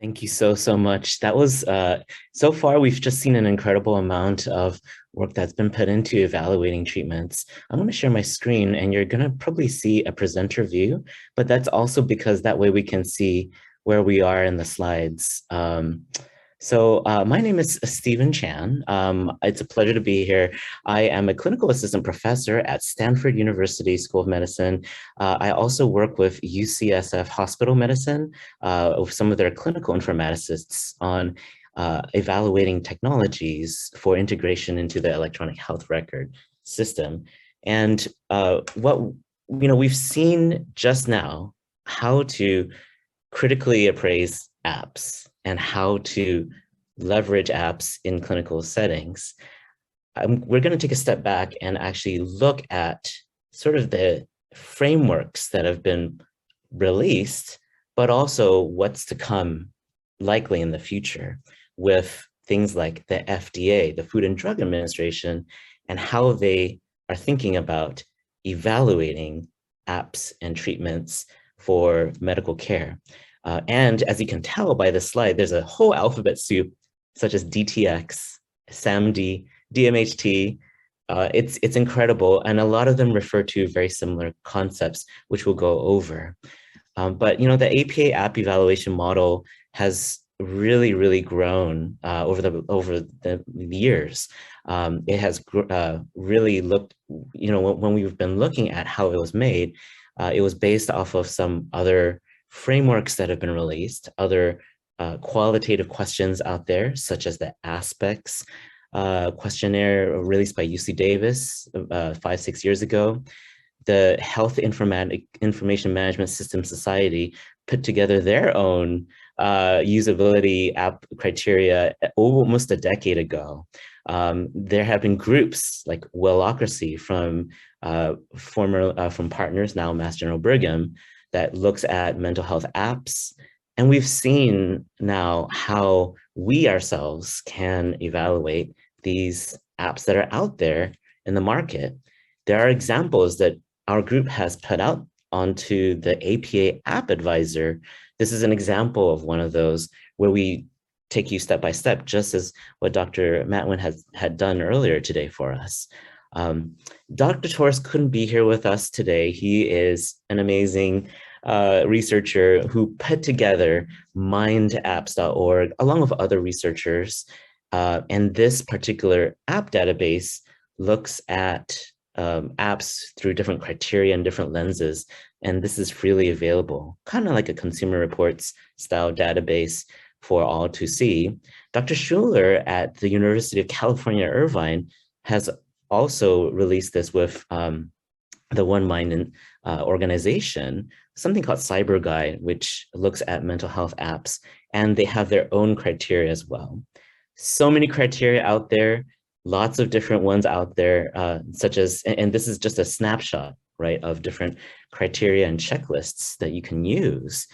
Thank you so much. That was so far we've just seen an incredible amount of work that's been put into evaluating treatments. I'm going to share my screen and you're going to probably see a presenter view, but that's also because that way we can see where we are in the slides. My name is Stephen Chan. It's a pleasure to be here. I am a clinical assistant professor at Stanford University School of Medicine. I also work with UCSF Hospital Medicine with some of their clinical informaticists on evaluating technologies for integration into the electronic health record system. And we've seen just now how to critically appraise apps and how to leverage apps in clinical settings. We're going to take a step back and actually look at sort of the frameworks that have been released, but also what's to come likely in the future with things like the FDA, the Food and Drug Administration, and how they are thinking about evaluating apps and treatments for medical care. And as you can tell by the slide, there's a whole alphabet soup, such as DTX, SAMD, DMHT. It's incredible. And a lot of them refer to very similar concepts, which we'll go over. But the APA app evaluation model has really grown over the years. It has really looked, when we've been looking at how it was made, it was based off of some other frameworks that have been released, other qualitative questions out there, such as the Aspects questionnaire released by UC Davis 5-6 years ago. The Health Information Management System Society put together their own usability app criteria almost a decade ago. There have been groups like Wellocracy from Partners, now Mass General Brigham, that looks at mental health apps. And we've seen now how we ourselves can evaluate these apps that are out there in the market. There are examples that our group has put out onto the APA App Advisor. This is an example of one of those where we take you step by step, just as what Dr. Matwin had done earlier today for us. Dr. Torres couldn't be here with us today. He is an amazing researcher who put together mindapps.org along with other researchers. And this particular app database looks at apps through different criteria and different lenses. And this is freely available, kind of like a Consumer Reports style database for all to see. Dr. Schuler at the University of California, Irvine has also released this with the One Mind organization, something called Cyber Guide, which looks at mental health apps, and they have their own criteria as well. So many criteria out there, lots of different ones out there, such as, and this is just a snapshot, right, of different criteria and checklists that you can use,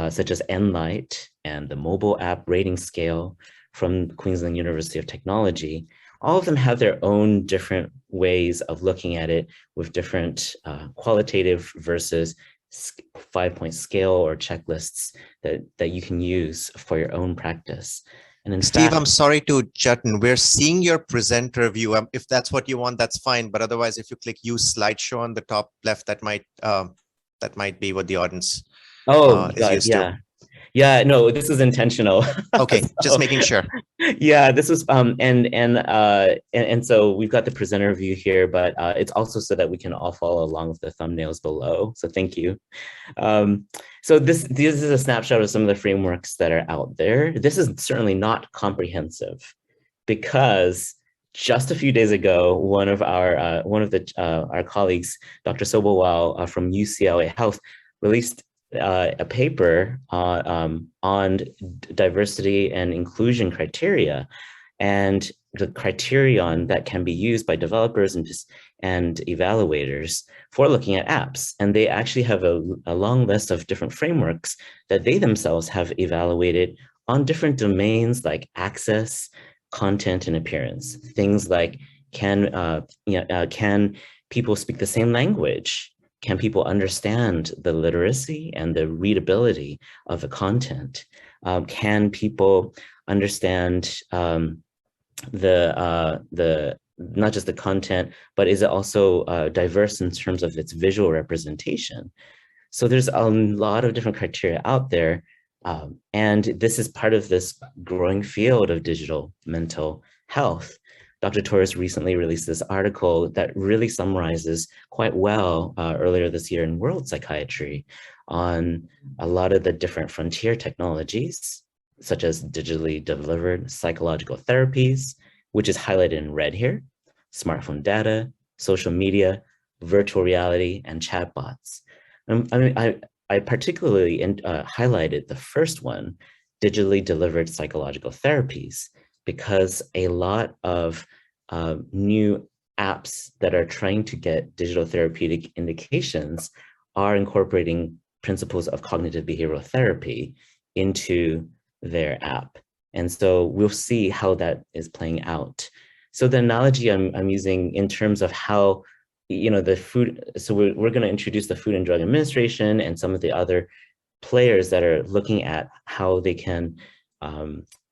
such as Enlight and the mobile app rating scale from Queensland University of Technology. All of them have their own different ways of looking at it with different qualitative versus 5-point scale or checklists that you can use for your own practice. And in Steve, fact, I'm sorry to jut in. We're seeing your presenter view. If that's what you want, that's fine. But otherwise, if you click use slideshow on the top left, that might be what the audience is used to. Yeah, no, this is intentional. Okay, just making sure. Yeah, this was and so we've got the presenter view here, but it's also so that we can all follow along with the thumbnails below. So thank you. So this is a snapshot of some of the frameworks that are out there. This is certainly not comprehensive because just a few days ago, one of our colleagues, Dr. Sobowal from UCLA Health, released a paper on diversity and inclusion criteria and the criterion that can be used by developers and evaluators for looking at apps. And they actually have a long list of different frameworks that they themselves have evaluated on different domains like access, content, and appearance. Things like can people speak the same language? can people understand the literacy and the readability of the content? Can people understand the not just the content, but is it also diverse in terms of its visual representation? So there's a lot of different criteria out there. And this is part of this growing field of digital mental health. Dr. Torres recently released this article that really summarizes quite well earlier this year in World Psychiatry on a lot of the different frontier technologies, such as digitally delivered psychological therapies, which is highlighted in red here, smartphone data, social media, virtual reality, and chatbots. I particularly highlighted the first one, digitally delivered psychological therapies, because a lot of new apps that are trying to get digital therapeutic indications are incorporating principles of cognitive behavioral therapy into their app. And so we'll see how that is playing out. So the analogy I'm using in terms of how, the food, so we're going to introduce the Food and Drug Administration and some of the other players that are looking at how they can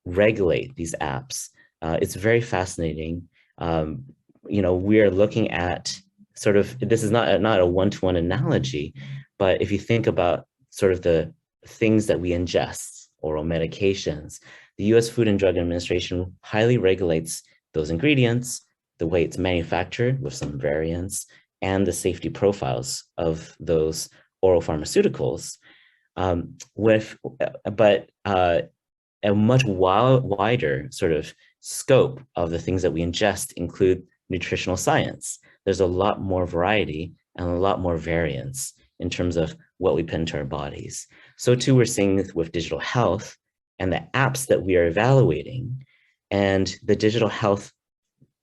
regulate these apps. It's very fascinating. We are looking at sort of, this is not a one-to-one analogy, but if you think about sort of the things that we ingest, oral medications, the US Food and Drug Administration highly regulates those ingredients, the way it's manufactured with some variants, and the safety profiles of those oral pharmaceuticals, but a much wider sort of scope of the things that we ingest include nutritional science. There's a lot more variety and a lot more variance in terms of what we put into our bodies. So too, we're seeing with digital health and the apps that we are evaluating, and the digital health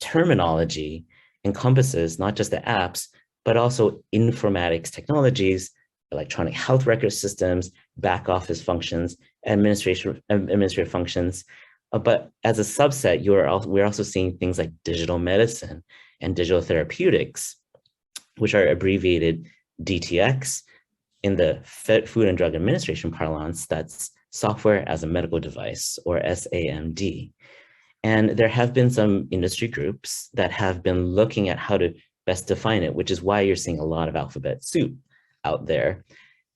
terminology encompasses not just the apps, but also informatics technologies, electronic health record systems, back office functions, administrative functions. But as a subset, we're also seeing things like digital medicine and digital therapeutics, which are abbreviated DTX. In the Food and Drug Administration parlance, that's software as a medical device, or SAMD. And there have been some industry groups that have been looking at how to best define it, which is why you're seeing a lot of alphabet soup out there.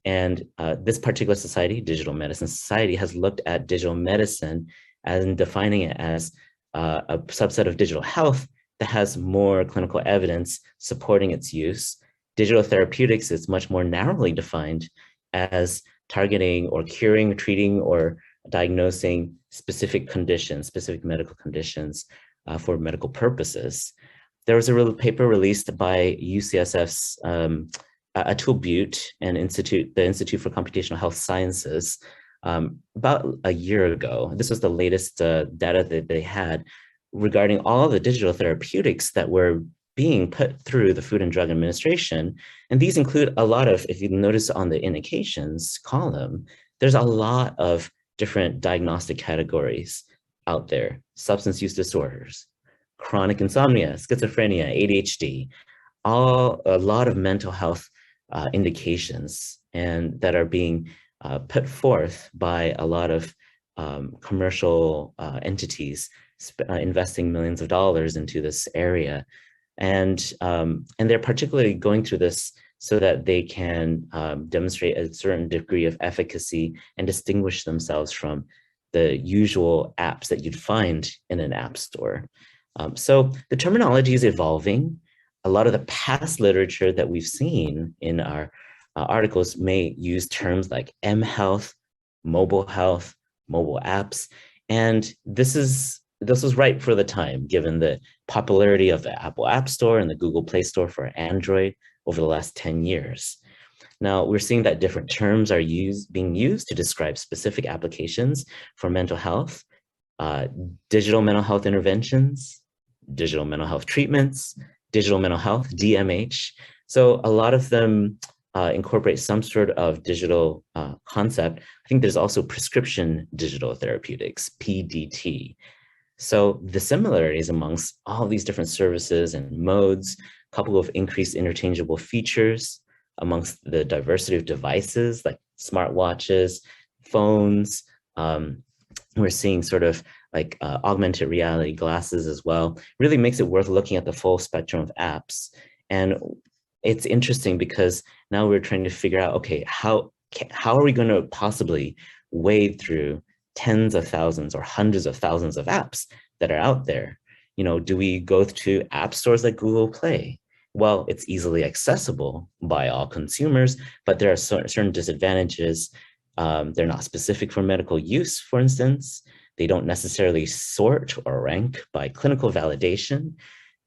And this particular society, Digital Medicine Society, has looked at digital medicine and defining it as a subset of digital health that has more clinical evidence supporting its use. Digital therapeutics is much more narrowly defined as targeting or curing, treating, or diagnosing specific conditions, specific medical conditions for medical purposes. There was a paper released by UCSF's Atul Butte and the Institute for Computational Health Sciences about a year ago. This was the latest data that they had regarding all the digital therapeutics that were being put through the Food and Drug Administration. And these include a lot of, if you notice on the indications column, there's a lot of different diagnostic categories out there: substance use disorders, chronic insomnia, schizophrenia, ADHD, a lot of mental health indications, and that are being put forth by a lot of commercial entities investing millions of dollars into this area. And they're particularly going through this so that they can demonstrate a certain degree of efficacy and distinguish themselves from the usual apps that you'd find in an app store. So the terminology is evolving. A lot of the past literature that we've seen in our articles may use terms like mHealth, mobile apps, and this was right for the time, given the popularity of the Apple App Store and the Google Play Store for Android over the last 10 years. Now, we're seeing that different terms are being used to describe specific applications for mental health, digital mental health interventions, digital mental health treatments, digital mental health, DMH. So a lot of them incorporate some sort of digital concept. I think there's also prescription digital therapeutics, PDT. So the similarities amongst all these different services and modes, coupled with increased interchangeable features, amongst the diversity of devices like smartwatches, phones. We're seeing sort of like augmented reality glasses as well. Really makes it worth looking at the full spectrum of apps. And it's interesting because now we're trying to figure out, okay, how are we going to possibly wade through tens of thousands or hundreds of thousands of apps that are out there? You know, do we go to app stores like Google Play? Well, it's easily accessible by all consumers, but there are certain disadvantages. They're not specific for medical use, for instance. They don't necessarily sort or rank by clinical validation.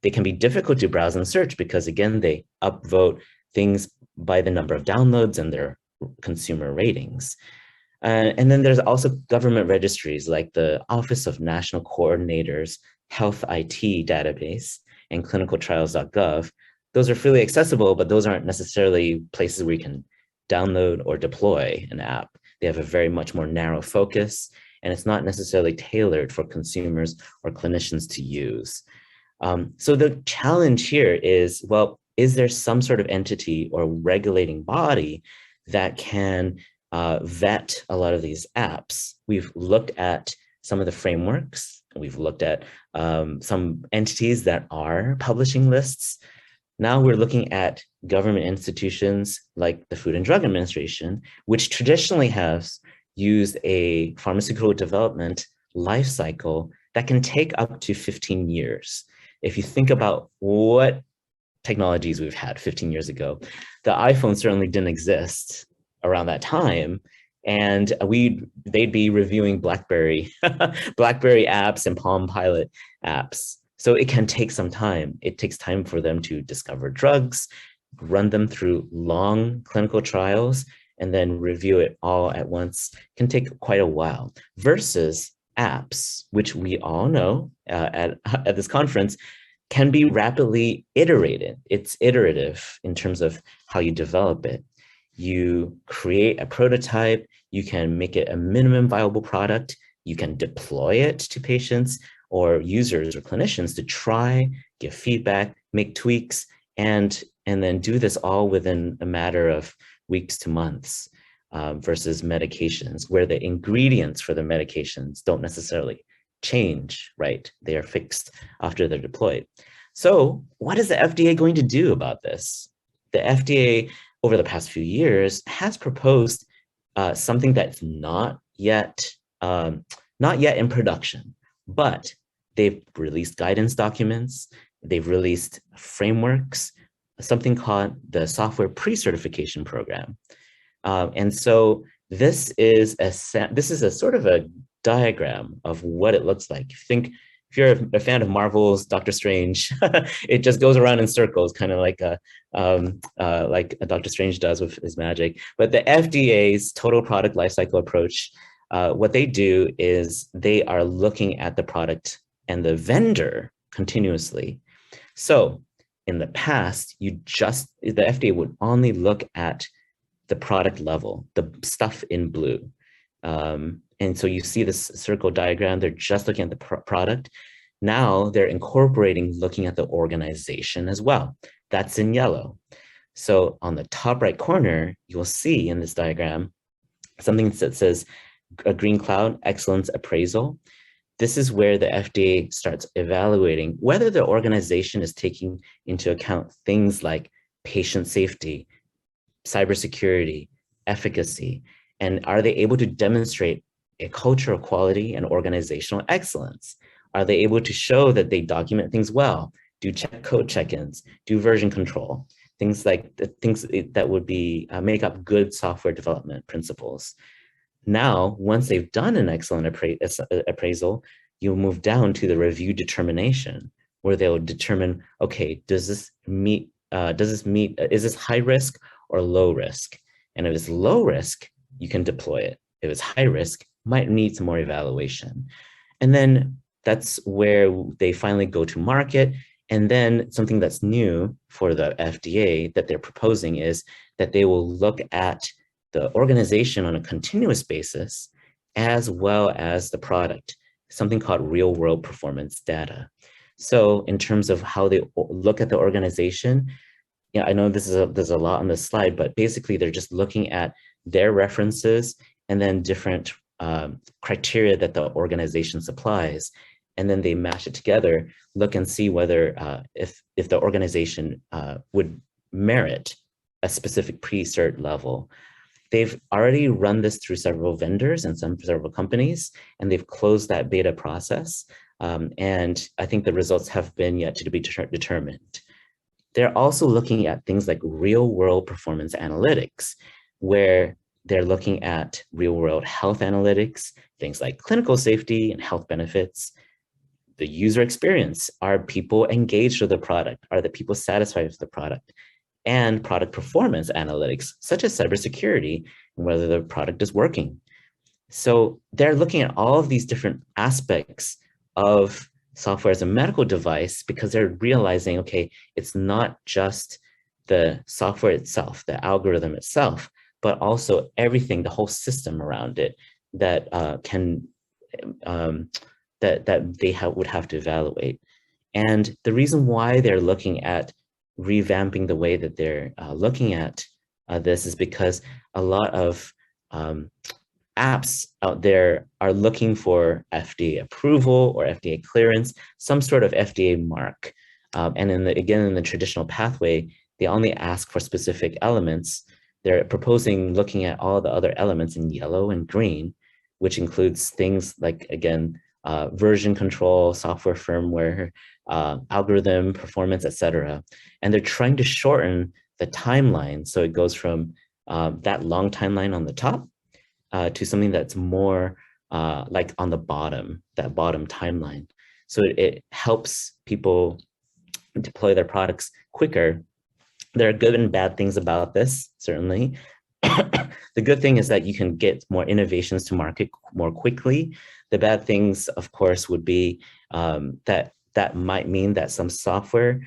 They can be difficult to browse and search because, again, they upvote things by the number of downloads and their consumer ratings. And then there's also government registries like the Office of National Coordinators Health IT database and clinicaltrials.gov. Those are freely accessible, but those aren't necessarily places where you can download or deploy an app. They have a very much more narrow focus, and it's not necessarily tailored for consumers or clinicians to use. So the challenge here is, well, is there some sort of entity or regulating body that can vet a lot of these apps? We've looked at some of the frameworks. We've looked at some entities that are publishing lists. Now we're looking at government institutions like the Food and Drug Administration, which traditionally has used a pharmaceutical development life cycle that can take up to 15 years. If you think about what technologies we've had 15 years ago, the iPhone certainly didn't exist around that time. And they'd be reviewing BlackBerry, BlackBerry apps and Palm Pilot apps. So it can take some time. It takes time for them to discover drugs, run them through long clinical trials, and then review it all at once. Can take quite a while versus apps, which we all know at this conference, can be rapidly iterated. It's iterative in terms of how you develop it. You create a prototype, you can make it a minimum viable product, you can deploy it to patients or users or clinicians to try, give feedback, make tweaks, and then do this all within a matter of weeks to months versus medications, where the ingredients for the medications don't necessarily change, right? They are fixed after they're deployed. So what is the FDA going to do about this? The FDA, over the past few years, has proposed something that's not yet in production, but they've released guidance documents, they've released frameworks, something called the Software Pre-Certification Program. And so this is a sort of a diagram of what it looks like. If you're a fan of Marvel's Doctor Strange, it just goes around in circles, kind of like Doctor Strange does with his magic. But the FDA's total product lifecycle approach, what they do is they are looking at the product and the vendor continuously. So in the past, the FDA would only look at the product level, the stuff in blue. And so you see this circle diagram, they're just looking at the product. Now they're incorporating looking at the organization as well. That's in yellow. So on the top right corner, you'll see in this diagram, something that says a green cloud, excellence appraisal. This is where the FDA starts evaluating whether the organization is taking into account things like patient safety, cybersecurity, efficacy, and are they able to demonstrate a culture of quality and organizational excellence? Are they able to show that they document things well, do code check-ins, do version control, things that would be make up good software development principles? Now, once they've done an excellent appraisal, you'll move down to the review determination, where they'll determine, okay, is this high risk or low risk? And if it's low risk, you can deploy it. If it's high risk, might need some more evaluation. And then that's where they finally go to market. And then something that's new for the FDA that they're proposing is that they will look at the organization on a continuous basis, as well as the product, something called real world performance data. So in terms of how they look at the organization, yeah, I know there's a lot on this slide, but basically they're just looking at their references and then different criteria that the organization supplies, and then they mash it together, look and see whether if the organization would merit a specific pre-cert level. They've already run this through several vendors and several companies, and they've closed that beta process. And I think the results have been yet to be determined. They're also looking at things like real world performance analytics, where they're looking at real world health analytics, things like clinical safety and health benefits, the user experience. Are people engaged with the product? Are the people satisfied with the product? And product performance analytics, such as cybersecurity, and whether the product is working. So they're looking at all of these different aspects of software as a medical device because they're realizing, okay, it's not just the software itself, the algorithm itself, but also everything, the whole system around it that that they would have to evaluate. And the reason why they're looking at revamping the way that they're looking at this is because a lot of apps out there are looking for FDA approval or FDA clearance, some sort of FDA mark. And again, in the traditional pathway, they only ask for specific elements. They're proposing looking at all the other elements in yellow and green, which includes things like, again, version control, software firmware, algorithm, performance, etc. And they're trying to shorten the timeline. So it goes from that long timeline on the top to something that's more like on the bottom, that bottom timeline. So it helps people deploy their products quicker. There are good and bad things about this, certainly. The good thing is that you can get more innovations to market more quickly. The bad things, of course, would be that might mean that some software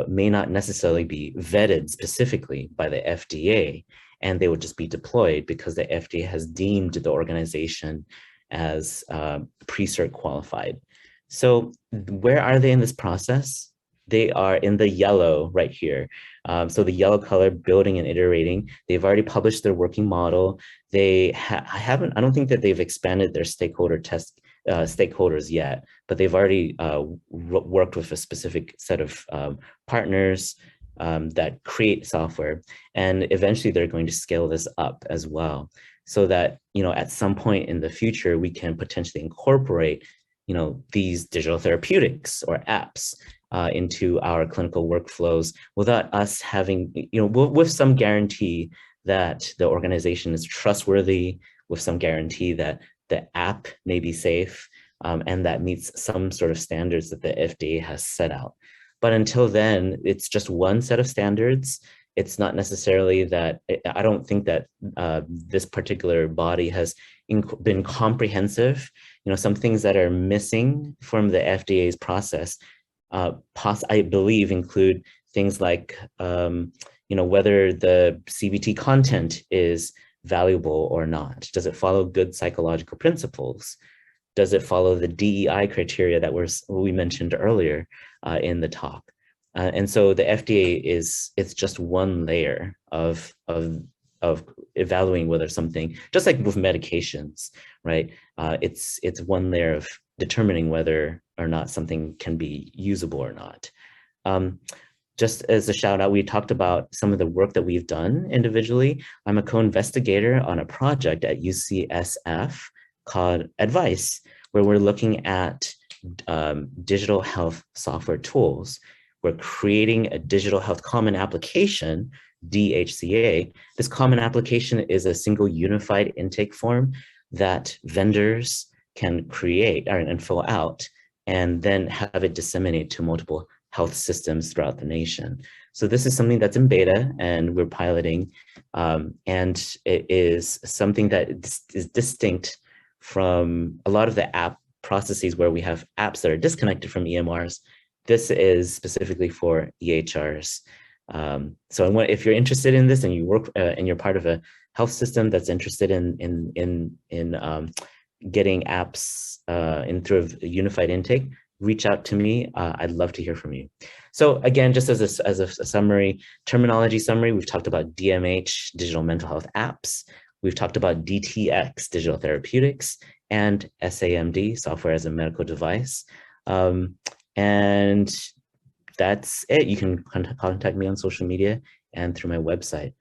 may not necessarily be vetted specifically by the FDA, and they would just be deployed because the FDA has deemed the organization as pre-cert qualified. So where are they in this process? They are in the yellow right here. So the yellow color, building and iterating. They've already published their working model. They I don't think that they've expanded their stakeholders yet, but they've already worked with a specific set of partners that create software. And eventually they're going to scale this up as well, so that, at some point in the future, we can potentially incorporate, these digital therapeutics or apps into our clinical workflows without us having, with some guarantee that the organization is trustworthy, with some guarantee that the app may be safe, and that meets some sort of standards that the FDA has set out. But until then, it's just one set of standards. It's not necessarily that, I don't think that this particular body has been comprehensive. Some things that are missing from the FDA's process, I believe, include things like, whether the CBT content is valuable or not. Does it follow good psychological principles? Does it follow the DEI criteria that we mentioned earlier in the talk? And so the FDA it's just one layer of evaluating whether something, just like with medications, right? It's one layer of determining whether or not something can be usable or not. Just as a shout out, we talked about some of the work that we've done individually. I'm a co-investigator on a project at UCSF called Advice, where we're looking at digital health software tools. We're creating a digital health common application, DHCA. This common application is a single unified intake form that vendors can create and fill out, and then have it disseminate to multiple health systems throughout the nation. So this is something that's in beta and we're piloting, and it is something that is distinct from a lot of the app processes where we have apps that are disconnected from EMRs. This is specifically for EHRs. So if you're interested in this and you work and you're part of a health system that's interested in getting apps in through a unified intake, reach out to me. I'd love to hear from you. So again, just as a summary, terminology summary, we've talked about DMH, digital mental health apps. We've talked about DTX, digital therapeutics, and SAMD, software as a medical device. And that's it. You can contact me on social media and through my website.